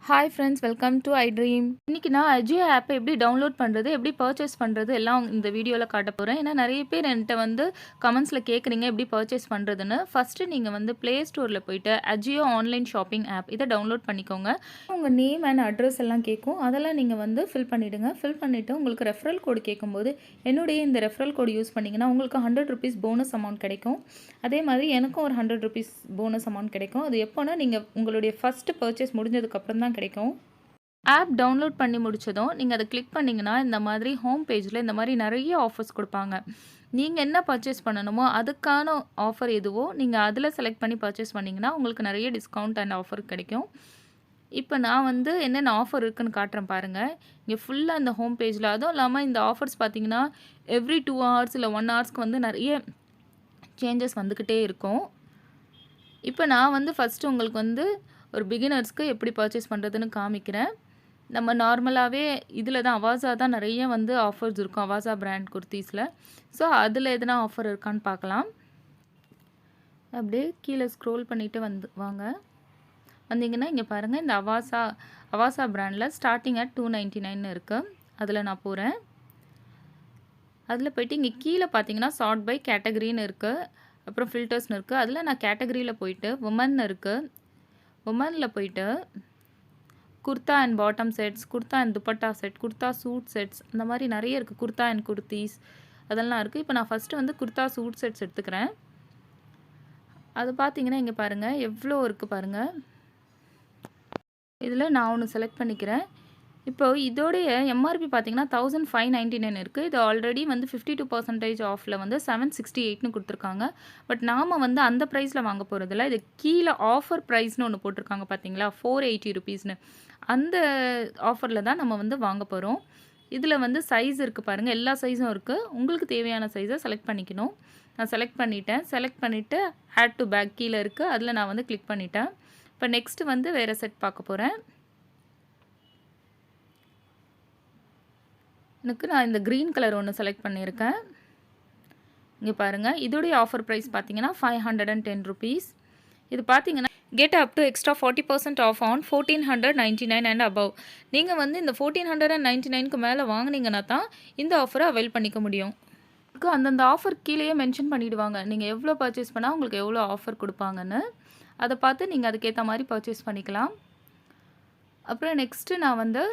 Hi friends, welcome to I dream. இன்றைக்கி நான் அஜியோ ஆப்பை எப்படி டவுன்லோட் பண்ணுறது, எப்படி பர்ச்சேஸ் பண்ணுறது எல்லாம் இந்த வீடியோவில் காட்ட போகிறேன். ஏன்னா நிறைய பேர் என்கிட்ட வந்து கமெண்ட்ஸில் கேட்குறீங்க எப்படி பர்ச்சேஸ் பண்ணுறதுன்னு. ஃபஸ்ட்டு நீங்கள் வந்து ப்ளே ஸ்டோரில் போய்ட்டு அஜியோ ஆன்லைன் ஷாப்பிங் ஆப் இதை டவுன்லோட் பண்ணிக்கோங்க. உங்கள் நேம் அண்ட் அட்ரஸ் எல்லாம் கேட்கும். அதெல்லாம் நீங்கள் வந்து ஃபில் பண்ணிவிடுங்க. ஃபில் பண்ணிவிட்டு உங்களுக்கு ரெஃபரல் கோடு கேட்கும்போது என்னுடைய இந்த ரெஃபரல் கோடு யூஸ் பண்ணிங்கன்னா உங்களுக்கு ₹100 போனஸ் அமௌண்ட் கிடைக்கும். அதே மாதிரி எனக்கும் ஒரு ₹100 போனஸ் அமௌண்ட் கிடைக்கும். அது எப்போனா நீங்கள் உங்களுடைய ஃபஸ்ட்டு பர்ச்சேஸ் முடிஞ்சதுக்கப்புறம் தான் கிடைக்கும். ஆப் டவுன்லோட் பண்ணி முடிச்சதும் நீங்கள் அதை கிளிக் பண்ணிங்கன்னா இந்த மாதிரி ஹோம் பேஜில் இந்த மாதிரி நிறைய ஆஃபர்ஸ் கொடுப்பாங்க. நீங்கள் என்ன பர்ச்சேஸ் பண்ணணுமோ அதுக்கான ஆஃபர் எதுவோ நீங்கள் அதில் செலக்ட் பண்ணி பர்ச்சேஸ் பண்ணிங்கன்னா உங்களுக்கு நிறைய டிஸ்கவுண்ட் அண்ட் ஆஃபர் கிடைக்கும். இப்போ நான் வந்து என்னென்ன ஆஃபர் இருக்குதுன்னு காட்டுறேன் பாருங்கள். இங்கே ஃபுல்லாக இந்த ஹோம் பேஜில், அதுவும் இல்லாமல் இந்த ஆஃபர்ஸ் பார்த்தீங்கன்னா எவ்ரி 2 hours இல்லை 1 hoursக்கு வந்து நிறைய சேஞ்சஸ் வந்துக்கிட்டே இருக்கும். இப்போ நான் வந்து ஃபஸ்ட்டு உங்களுக்கு வந்து ஒரு பிகினர்ஸ்க்கு எப்படி பர்ச்சேஸ் பண்ணுறதுன்னு காமிக்கிறேன். நம்ம நார்மலாகவே இதில் தான் அவாசா தான் நிறைய வந்து ஆஃபர்ஸ் இருக்கும், அவாசா பிராண்ட் குர்த்தீஸில். ஸோ அதில் எதனா ஆஃபர் இருக்கான்னு பார்க்கலாம். அப்படியே கீழே ஸ்க்ரோல் பண்ணிவிட்டு வாங்க. வந்தீங்கன்னா இங்கே பாருங்கள், இந்த அவாசா பிராண்டில் ஸ்டார்டிங் அட் 299 இருக்குது. அதில் நான் போகிறேன். அதில் போய்ட்டு இங்கே கீழே பார்த்தீங்கன்னா சார்ட் பை கேட்டகரின்னு இருக்குது, அப்புறம் ஃபில்டர்ஸ்னு இருக்குது. அதில் நான் கேட்டகரியில் போயிட்டு உமன் இருக்குது. உமனில் போயிட்டு kurta and bottom sets, kurta and dupatta set, kurta suit sets, அந்த மாதிரி நிறைய இருக்குது. குர்த்தா அண்ட் குர்த்தீஸ் அதெல்லாம் இருக்குது. இப்போ நான் ஃபஸ்ட்டு வந்து குர்த்தா சூட் செட்ஸ் எடுத்துக்கிறேன். அது பார்த்தீங்கன்னா இங்கே பாருங்கள் எவ்வளோ இருக்குது பாருங்கள். இதில் நான் ஒன்று செலக்ட் பண்ணிக்கிறேன். இப்போ இதோடைய எம்ஆர்பி பார்த்தீங்கன்னா 1599 இருக்குது. இது ஆல்ரெடி வந்து 52% ஆஃபில் வந்து 768ன்னு கொடுத்துருக்காங்க. பட் நாம் வந்து அந்த ப்ரைஸில் வாங்க போகிறதில்ல. இது கீழே ஆஃபர் ப்ரைஸ்னு ஒன்று போட்டிருக்காங்க பார்த்தீங்களா, ₹480. அந்த ஆஃபரில் தான் நம்ம வந்து வாங்க போகிறோம். இதில் வந்து சைஸ் இருக்குது பாருங்கள், எல்லா சைஸும் இருக்குது. உங்களுக்கு தேவையான சைஸை செலக்ட் பண்ணிக்கணும். நான் செலக்ட் பண்ணிவிட்டு ஆட் டு பேக் கீழே இருக்குது, அதில் நான் வந்து கிளிக் பண்ணிட்டேன். இப்போ நெக்ஸ்ட்டு வந்து வேறு செட் பார்க்க போகிறேன். நான் இந்த க்ரீன் கலர் ஒன்று செலக்ட் பண்ணியிருக்கேன். இங்கே பாருங்கள், இதோடைய ஆஃபர் ப்ரைஸ் பார்த்தீங்கன்னா ₹510. இது பார்த்தீங்கன்னா get up to extra 40% off on 1499 and above. நீங்கள் வந்து இந்த 1499க்கு மேலே வாங்கினீங்கன்னா தான் இந்த ஆஃபரை அவைல் பண்ணிக்க முடியும். அந்தந்த ஆஃபர் கீழேயே மென்ஷன் பண்ணிவிடுவாங்க, நீங்கள் எவ்வளோ பர்ச்சேஸ் பண்ணால் உங்களுக்கு எவ்வளோ ஆஃபர் கொடுப்பாங்கன்னு. அதை பார்த்து நீங்கள் அதுக்கேற்ற மாதிரி பர்ச்சேஸ் பண்ணிக்கலாம். அப்புறம் நெக்ஸ்ட்டு நான் வந்து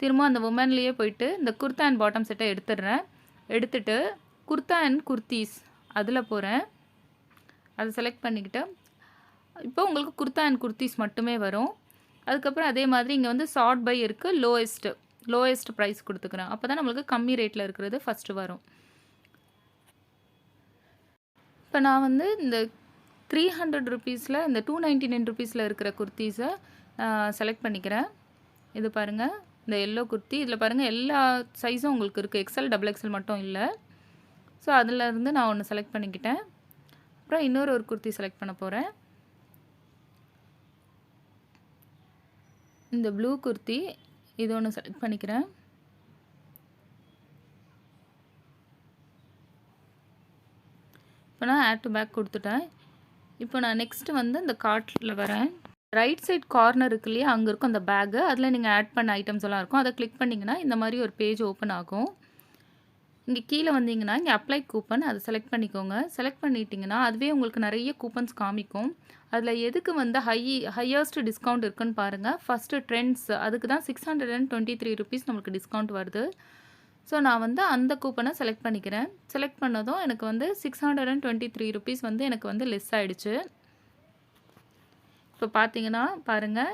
திரும்ப அந்த உமன்லேயே போயிட்டு இந்த குர்த்தா அண்ட் பாட்டம் செட்டை எடுத்துட்டு குர்த்தா அண்ட் குர்த்தீஸ் அதில் போகிறேன். அதை செலக்ட் பண்ணிக்கிட்டு இப்போ உங்களுக்கு குர்த்தா அண்ட் குர்த்தீஸ் மட்டுமே வரும். அதுக்கப்புறம் அதே மாதிரி இங்கே வந்து சார்ட் பை இருக்குது, லோயஸ்ட் ப்ரைஸ் கொடுத்துக்கிறேன். அப்போ தான் நம்மளுக்கு கம்மி ரேட்டில் இருக்கிறது ஃபஸ்ட்டு வரும். இப்போ நான் வந்து இந்த ₹300 இந்த ₹299 இருக்கிற குர்த்தீஸை செலக்ட் பண்ணிக்கிறேன். இது பாருங்கள், இந்த எல்லோ குர்த்தி. இதில் பாருங்கள் எல்லா சைஸும் உங்களுக்கு இருக்குது, எக்ஸ்எல் XXL மட்டும் இல்லை. ஸோ அதிலேருந்து நான் ஒன்று செலக்ட் பண்ணிக்கிட்டேன். அப்புறம் ஒரு குர்த்தி செலக்ட் பண்ண போகிறேன். இந்த ப்ளூ குர்த்தி இது ஒன்று செலக்ட் பண்ணிக்கிறேன். இப்போ நான் ஆட் டு பேக் கொடுத்துட்டேன். இப்போ நான் நெக்ஸ்ட்டு வந்து இந்த கார்ட்டில் வரேன். ரைட் சைட் கார்னர் இருக்கு இல்லையா, அங்கே இருக்கும் அந்த பேக்கு. அதில் நீங்கள் ஆட் பண்ண ஐட்டம்ஸ் எல்லாம் இருக்கும். அதை கிளிக் பண்ணிங்கன்னா இந்த மாதிரி ஒரு பேஜ் ஓப்பன் ஆகும். இங்கே கீழே வந்தீங்கன்னா இங்கே அப்ளை கூப்பன், அதை செலக்ட் பண்ணிக்கோங்க. செலக்ட் பண்ணிட்டீங்கன்னா அதுவே உங்களுக்கு நிறைய கூப்பன்ஸ் காமிக்கும். அதில் எதுக்கு வந்து ஹையஸ்ட் டிஸ்கவுண்ட் இருக்குன்னு பாருங்கள். ஃபஸ்ட்டு ட்ரெண்ட்ஸ், அதுக்கு தான் ₹623 நம்மளுக்கு டிஸ்கவுண்ட் வருது. ஸோ நான் வந்து அந்த கூப்பனை செலக்ட் பண்ணிக்கிறேன். செலக்ட் பண்ணதும் எனக்கு வந்து ₹623 வந்து எனக்கு வந்து லெஸ் ஆகிடுச்சு. இப்போ பார்த்தீங்கன்னா பாருங்கள்,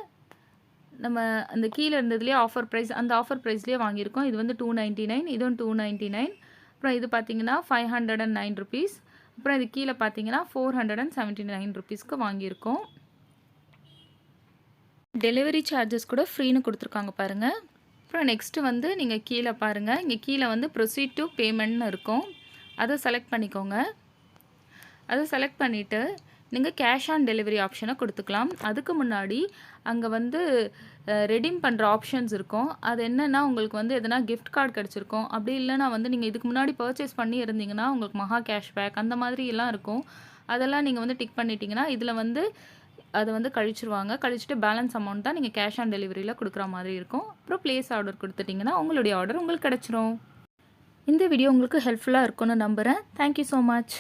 நம்ம அந்த கீழே இருந்ததுலேயே ஆஃபர் ப்ரைஸ், அந்த ஆஃபர் ப்ரைஸ்லேயே வாங்கியிருக்கோம். இது வந்து 299, இதுவும் 299. அப்புறம் இது பார்த்தீங்கன்னா ₹509. அப்புறம் இது கீழே பார்த்தீங்கன்னா ₹479க்கு வாங்கியிருக்கோம். டெலிவரி சார்ஜஸ் கூட ஃப்ரீன்னு கொடுத்துருக்காங்க பாருங்கள். அப்புறம் நெக்ஸ்ட்டு வந்து நீங்கள் கீழே பாருங்கள், இங்கே கீழே வந்து ப்ரொசீட் டு பேமெண்ட்னு இருக்கும். அதை செலக்ட் பண்ணிக்கோங்க. அதை செலக்ட் பண்ணிவிட்டு நீங்கள் கேஷ் ஆன் டெலிவரி ஆப்ஷனை கொடுத்துக்கலாம். அதுக்கு முன்னாடி அங்கே வந்து ரெடீம் பண்ணுற ஆப்ஷன்ஸ் இருக்கும். அது என்னென்னா உங்களுக்கு வந்து எதனா கிஃப்ட் கார்டு கிடச்சிருக்கும். அப்படி இல்லைனா வந்து நீங்கள் இதுக்கு முன்னாடி பர்ச்சேஸ் பண்ணி இருந்தீங்கன்னா உங்களுக்கு மகா கேஷ்பேக் அந்த மாதிரி எல்லாம் இருக்கும். அதெல்லாம் நீங்கள் வந்து டிக் பண்ணிட்டீங்கன்னா இதில் வந்து அதை வந்து கழிச்சிருவாங்க. கழிச்சிட்டு பேலன்ஸ் அமௌண்ட் தான் நீங்கள் கேஷ் ஆன் டெலிவரியில் கொடுக்குற மாதிரி இருக்கும். அப்புறம் ப்ளேஸ் ஆர்டர் கொடுத்துட்டிங்கன்னா உங்களுடைய ஆர்டர் உங்களுக்கு கிடச்சிரும். இந்த வீடியோ உங்களுக்கு ஹெல்ப்ஃபுல்லாக இருக்கும்னு நம்புகிறேன். Thank you so much.